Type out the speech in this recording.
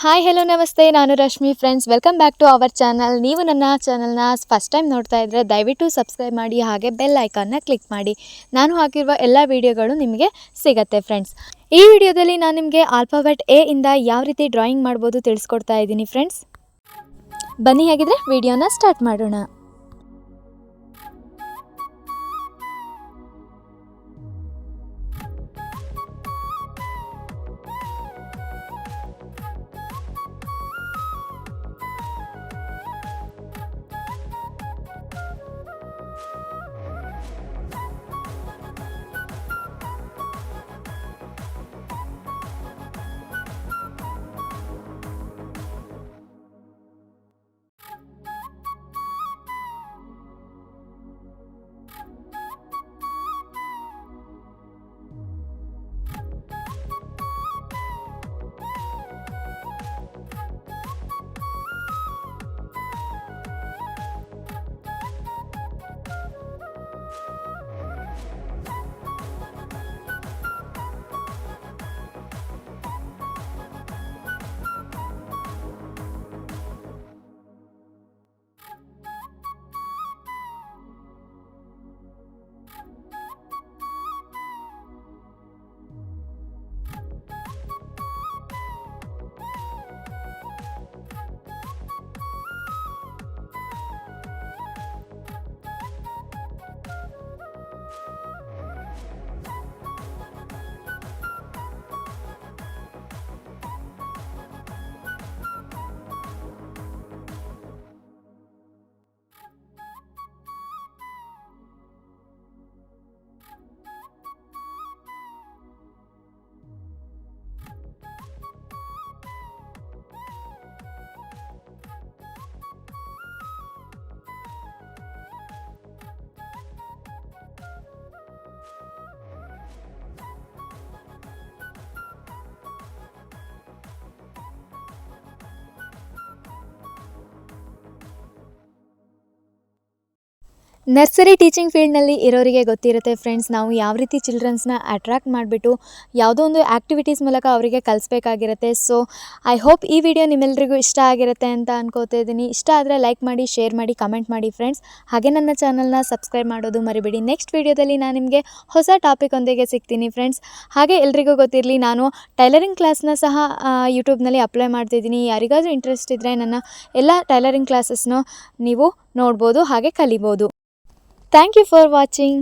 Hi hello ನಮಸ್ತೆ, ನಾನು Rashmi. Friends, welcome back to our channel. ನೀವು ನನ್ನ ಚಾನಲ್ನ ಫಸ್ಟ್ ಟೈಮ್ ನೋಡ್ತಾ ಇದ್ದರೆ ದಯವಿಟ್ಟು ಸಬ್ಸ್ಕ್ರೈಬ್ ಮಾಡಿ, ಹಾಗೆ ಬೆಲ್ ಐಕಾನ್ನ ಕ್ಲಿಕ್ ಮಾಡಿ. ನಾನು ಹಾಕಿರುವ ಎಲ್ಲ ವಿಡಿಯೋಗಳು ನಿಮಗೆ ಸಿಗತ್ತೆ. ಫ್ರೆಂಡ್ಸ್, ಈ ವಿಡಿಯೋದಲ್ಲಿ ನಾನು ನಿಮಗೆ ಆಲ್ಫಾಬೆಟ್ ಎ ಇಂದ ಯಾವ ರೀತಿ ಡ್ರಾಯಿಂಗ್ ಮಾಡ್ಬೋದು ತಿಳಿಸ್ಕೊಡ್ತಾ ಇದ್ದೀನಿ. ಫ್ರೆಂಡ್ಸ್, ಬನ್ನಿ ಹಾಗಿದ್ರೆ ವಿಡಿಯೋನ ಸ್ಟಾರ್ಟ್ ಮಾಡೋಣ. ನರ್ಸರಿ ಟೀಚಿಂಗ್ ಫೀಲ್ಡ್ನಲ್ಲಿ ಇರೋರಿಗೆ ಗೊತ್ತಿರುತ್ತೆ ಫ್ರೆಂಡ್ಸ್, ನಾವು ಯಾವ ರೀತಿ ಚಿಲ್ಡ್ರನ್ಸ್ನ ಅಟ್ರಾಕ್ಟ್ ಮಾಡಿಬಿಟ್ಟು ಯಾವುದೋ ಒಂದು ಆ್ಯಕ್ಟಿವಿಟೀಸ್ ಮೂಲಕ ಅವರಿಗೆ ಕಲಿಸ್ಬೇಕಾಗಿರುತ್ತೆ. ಸೊ ಐ ಹೋಪ್ ಈ ವಿಡಿಯೋ ನಿಮ್ಮೆಲ್ಲರಿಗೂ ಇಷ್ಟ ಆಗಿರುತ್ತೆ ಅಂತ ಅನ್ಕೋತಾ ಇದ್ದೀನಿ. ಇಷ್ಟ ಆದರೆ ಲೈಕ್ ಮಾಡಿ, ಶೇರ್ ಮಾಡಿ, ಕಮೆಂಟ್ ಮಾಡಿ ಫ್ರೆಂಡ್ಸ್. ಹಾಗೆ ನನ್ನ ಚಾನಲ್ನ ಸಬ್ಸ್ಕ್ರೈಬ್ ಮಾಡೋದು ಮರಿಬೇಡಿ. ನೆಕ್ಸ್ಟ್ ವಿಡಿಯೋದಲ್ಲಿ ನಾನು ನಿಮಗೆ ಹೊಸ ಟಾಪಿಕ್ ಒಂದಿಗೆ ಸಿಗ್ತೀನಿ ಫ್ರೆಂಡ್ಸ್. ಹಾಗೆ ಎಲ್ರಿಗೂ ಗೊತ್ತಿರಲಿ, ನಾನು ಟೈಲರಿಂಗ್ ಕ್ಲಾಸ್ನ ಸಹ ಯೂಟ್ಯೂಬ್ನಲ್ಲಿ ಅಪ್ಲೈ ಮಾಡ್ತಿದ್ದೀನಿ. ಯಾರಿಗಾದರೂ ಇಂಟ್ರೆಸ್ಟ್ ಇದ್ದರೆ ನನ್ನ ಎಲ್ಲ ಟೈಲರಿಂಗ್ ಕ್ಲಾಸಸ್ನು ನೀವು ನೋಡ್ಬೋದು, ಹಾಗೆ ಕಲಿಬೋದು. Thank you for watching.